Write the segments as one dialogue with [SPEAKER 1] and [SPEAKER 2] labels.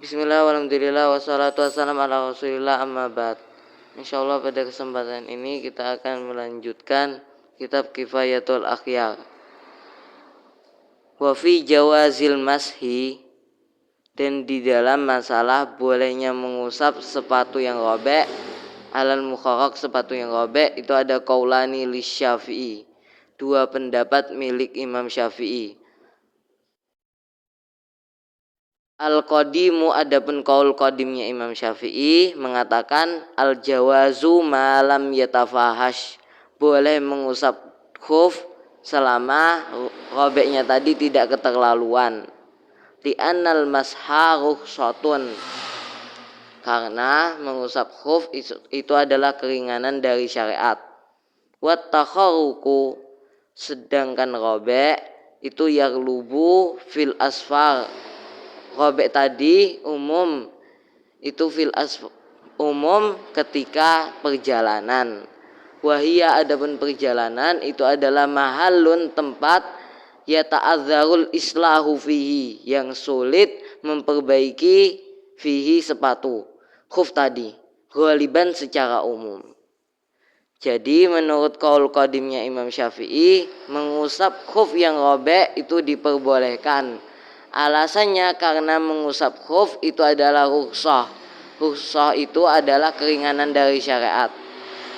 [SPEAKER 1] Bismillah, walhamdulillah, wassalatu wassalamu ala rasulillah, amma ba'd. Insyaallah pada kesempatan ini kita akan melanjutkan kitab Kifayatul Akhyar. Wa fi jawazil mashi, dan di dalam masalah bolehnya mengusap sepatu yang robek, alal mukharrak, sepatu yang robek, itu ada qaulani li Syafi'i, dua pendapat milik Imam Syafi'i. Al-Qadimu, adapun qaul qadimnya Imam Syafi'i mengatakan al-jawazu malam yatafahash, boleh mengusap khuf selama robeknya tadi tidak keterlaluan. Li'annal masha rukhsatun, karena mengusap khuf itu adalah keringanan dari syariat. Wat takharuku, sedangkan robek itu yaglubu fil asfar, robek tadi umum itu umum ketika perjalanan. Wahia, adapun perjalanan itu adalah mahallun, tempat ya ta'adzarul islahu fihi, yang sulit memperbaiki fihi sepatu khuf tadi, ghaliban secara umum. Jadi menurut qaul qadimnya Imam Syafi'i, mengusap khuf yang robek itu diperbolehkan. Alasannya karena mengusap khuf itu adalah rukhsah. Rukhsah itu adalah keringanan dari syariat.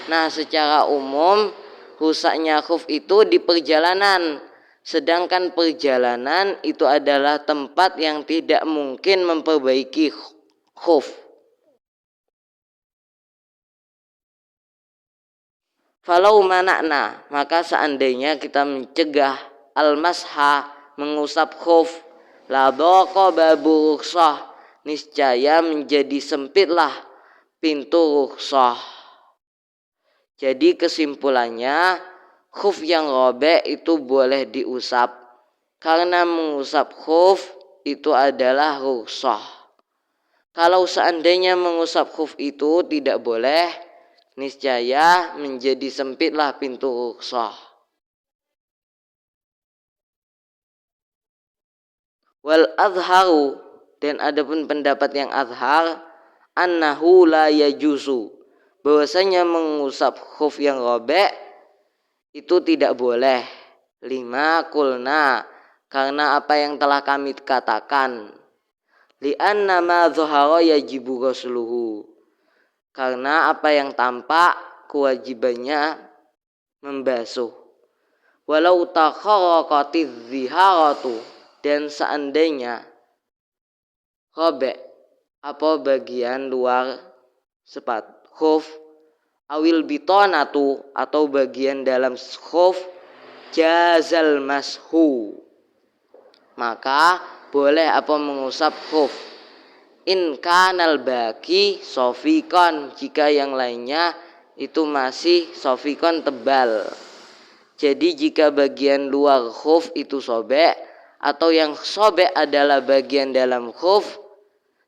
[SPEAKER 1] Nah, secara umum rusaknya khuf itu di perjalanan. Sedangkan perjalanan itu adalah tempat yang tidak mungkin memperbaiki khuf. Falau mana'na, maka seandainya kita mencegah al-masha, mengusap khuf, la dhaqa babu rukhsah, niscaya menjadi sempitlah pintu rukhsah. Jadi kesimpulannya, khuf yang robek itu boleh diusap, karena mengusap khuf itu adalah rukhsah. Kalau seandainya mengusap khuf itu tidak boleh, niscaya menjadi sempitlah pintu rukhsah. Wal azharu, dan adapun pendapat yang azhar, annahu la yajuzu, bahwasanya mengusap khuf yang robek itu tidak boleh. Lima kulna, karena apa yang telah kami katakan. Li'anna ma dhahara yajibu ghusluhu, karena apa yang tampak kewajibannya membasuh. Walau takharaqatiz ziharatu, dan seandainya robek apa bagian luar sepatu khuf, awil bitonatu, atau bagian dalam khuf, jazal mashu, maka boleh apa mengusap khuf. In kanal baki sofikon, jika yang lainnya itu masih sofikon, tebal. Jadi jika bagian luar khuf itu sobek, atau yang sobek adalah bagian dalam khuf,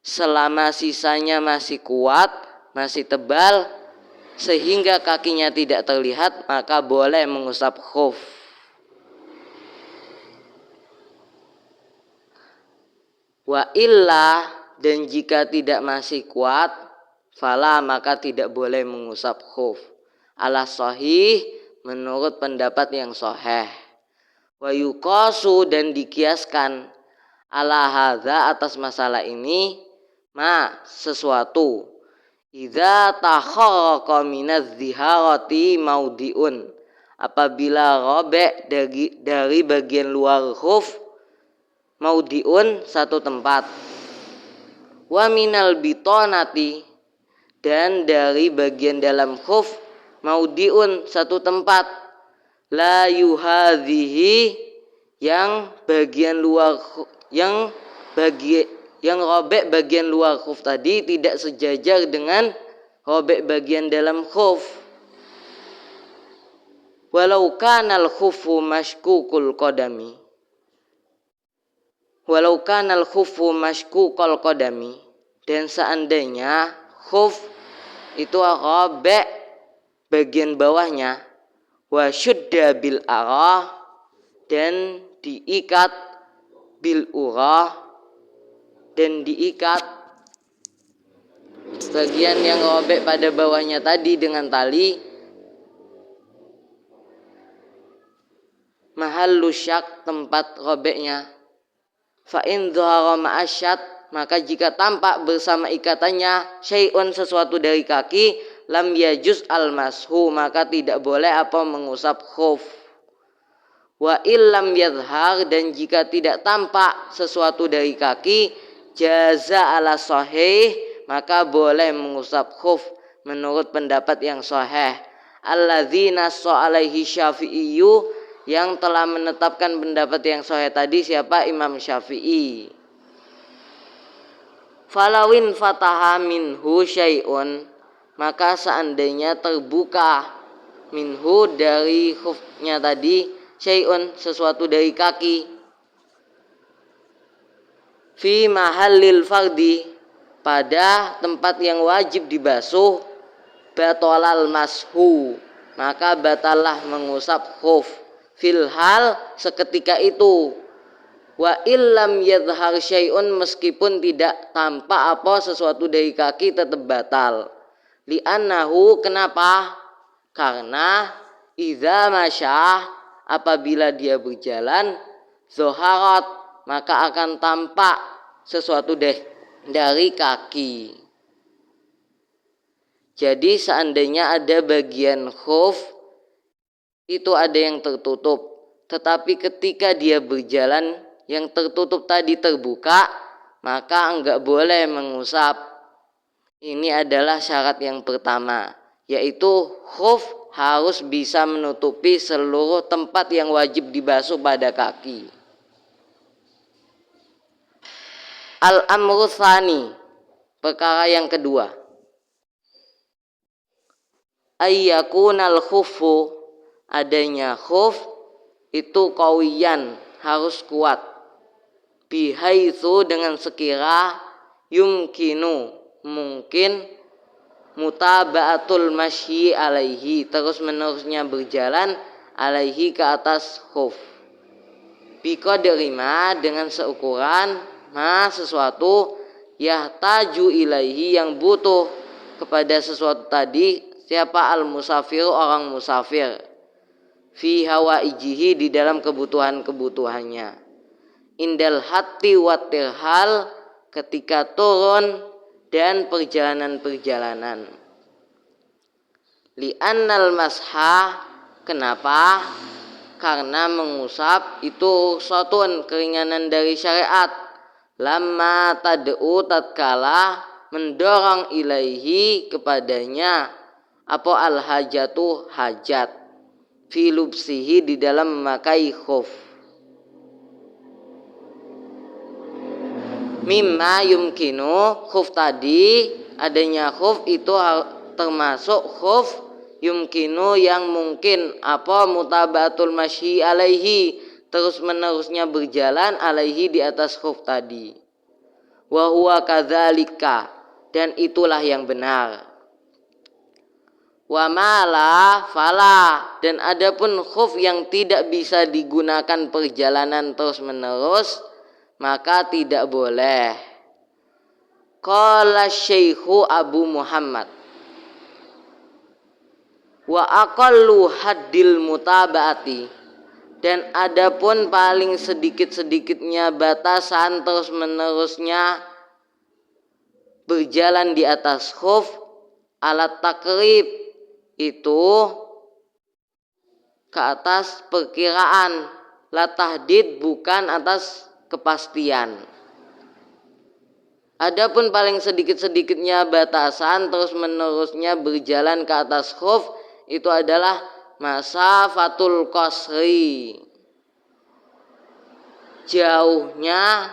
[SPEAKER 1] selama sisanya masih kuat, masih tebal, sehingga kakinya tidak terlihat, maka boleh mengusap khuf. Wa illa, dan jika tidak masih kuat, fala, maka tidak boleh mengusap khuf. Ala sahih, menurut pendapat yang sahih. Wa yuqasu, dan dikiaskan, ala hadza, atas masalah ini, ma, sesuatu, idza takharaqa minadz ziharati maudiun, apabila robek dari bagian luar khuf, maudiun, satu tempat, wa minal bitonati, dan dari bagian dalam khuf, maudiun, satu tempat, la yuhadhihi, yang bagian luar yang robek bagian luar khuf tadi tidak sejajar dengan robek bagian dalam khuf. Walau kanal khufu mashkukul qadami, walau kanal khufu mashkukul qadami, dan seandainya khuf itu robek bagian bawahnya, wa syudda bil arah, dan diikat bil urah, dan diikat bagian yang robek pada bawahnya tadi dengan tali, mahallu syak, tempat robeknya. Fa in dhahara ma'asyad, maka jika tampak bersama ikatannya syai'un, sesuatu dari kaki, lam yajuz al-mashu, maka tidak boleh apa mengusap khuf. Wa illam yadhhar, dan jika tidak tampak sesuatu dari kaki, jaza ala sahih, maka boleh mengusap khuf menurut pendapat yang sahih. Alladzi nassa alaihi Syafi'iyyu, yang telah menetapkan pendapat yang sahih tadi siapa? Imam Syafi'i. Falawin fataha minhu syai'un, maka seandainya terbuka minhu dari khufnya tadi syai'un, sesuatu dari kaki, fi mahallil fardi, pada tempat yang wajib dibasuh, batalal mashu, maka batalah mengusap khuf, fil hal, seketika itu. Wa illam yadhhar syai'un, meskipun tidak tampak apa sesuatu dari kaki tetap batal. Li'annahu, kenapa? Karena idza masyah, apabila dia berjalan, zoharat, maka akan tampak sesuatu dari kaki. Jadi seandainya ada bagian khuf itu ada yang tertutup, tetapi ketika dia berjalan yang tertutup tadi terbuka, maka enggak boleh mengusap. Ini adalah syarat yang pertama, yaitu khuf harus bisa menutupi seluruh tempat yang wajib dibasuh pada kaki. Al-amru tsani, perkara yang kedua, ayyakunal khuffu, adanya khuf itu qawiyan, harus kuat, bihaitsu, dengan sekira, yumkinu, mungkin, mutaba'atul masyi alaihi, terus menerusnya berjalan, alaihi, ke atas khuf, biqadri ma, dengan seukuran, ma, sesuatu, yahtaju ilaihi, yang butuh kepada sesuatu tadi, siapa? Al musafir, orang musafir, fi hawaijihi, di dalam kebutuhan-kebutuhannya, indal hatti watirhal, ketika turun dan perjalanan-perjalanan. Li'annal masha, kenapa? Karena mengusap itu suatu keringanan dari syariat, lamma tad'u, tatkala mendorong ilaihi, kepadanya, apa? Al hajatu, hajat, fi lubsihi, di dalam memakai khuf, mimma yumkinu, khuf tadi, adanya khuf itu termasuk khuf yumkinu, yang mungkin, apa? Mutaba'atul masyi alaihi, terus menerusnya berjalan, alaihi, di atas khuf tadi, wa huwa kadzalika, dan itulah yang benar. Wa mala fala, dan adapun khuf yang tidak bisa digunakan perjalanan terus menerus, maka tidak boleh. Qala Syekhu Abu Muhammad, wa aqallu haddil mutaba'ati, dan adapun paling sedikit-sedikitnya batasan terus menerusnya berjalan di atas khuf, alat takrib, itu ke atas perkiraan, la tahdid, bukan atas kepastian. Adapun paling sedikit-sedikitnya batasan terus menerusnya berjalan ke atas khuf, itu adalah masafatul qasri, jauhnya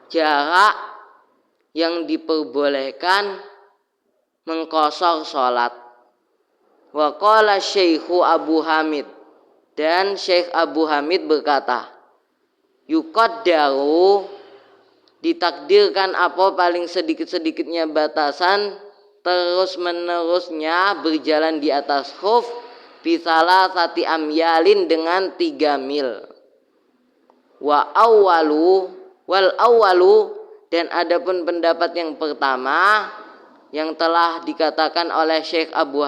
[SPEAKER 1] jarak yang diperbolehkan mengqashar sholat. Wa qala Syekhu Abu Hamid, dan Syekh Abu Hamid berkata, yuqaddaru, ditakdirkan apa? Paling sedikit-sedikitnya batasan terus menerusnya berjalan di atas khuf, bisalah sati amyalin, dengan 3 mil. Wa awwalu, wal awwalu, Dan adapun pendapat yang pertama yang telah dikatakan oleh Syekh Abu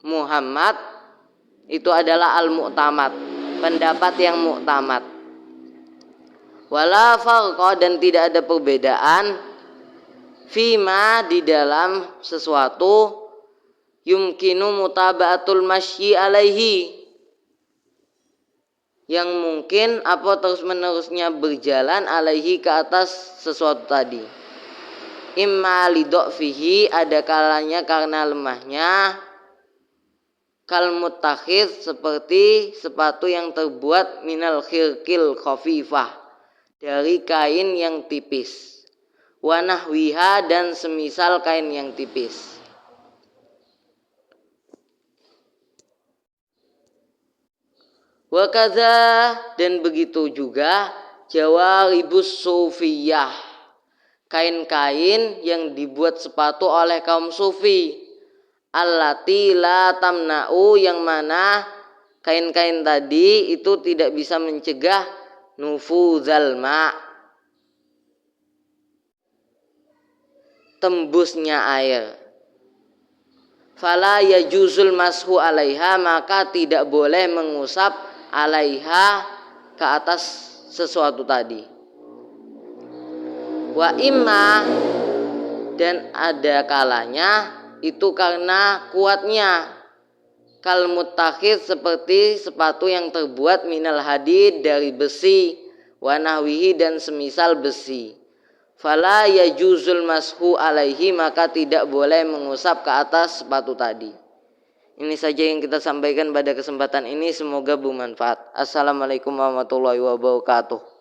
[SPEAKER 1] Muhammad itu adalah al-mu'tamad, pendapat yang mu'tamad. Wala farqa, dan tidak ada perbedaan fima, di dalam sesuatu yumkinu mutaba'atul masyi alaihi, yang mungkin apa terus menerusnya berjalan alaihi, ke atas sesuatu tadi. Imma lidhfihi, ada kalanya karena lemahnya, kal muttakhidh, seperti sepatu yang terbuat minal khirqil khafifah, dari kain yang tipis, wa nahwiha, dan semisal kain yang tipis. Wa kadza, dan begitu juga jawaribus sufiyah, kain-kain yang dibuat sepatu oleh kaum sufi, allati la tamna'u, yang mana kain-kain tadi itu tidak bisa mencegah nufuzal ma', tembusnya air. Fala yajuzul mashu alaiha, maka tidak boleh mengusap alaiha, ke atas sesuatu tadi. Wa imma, dan ada kalanya itu karena kuatnya, kal muttakhidh, seperti sepatu yang terbuat minal hadid, dari besi, wa nahwihi, dan semisal besi. Fala yajuzul mashu alaihi, maka tidak boleh mengusap ke atas sepatu tadi. Ini saja yang kita sampaikan pada kesempatan ini, semoga bermanfaat. Assalamualaikum warahmatullahi wabarakatuh.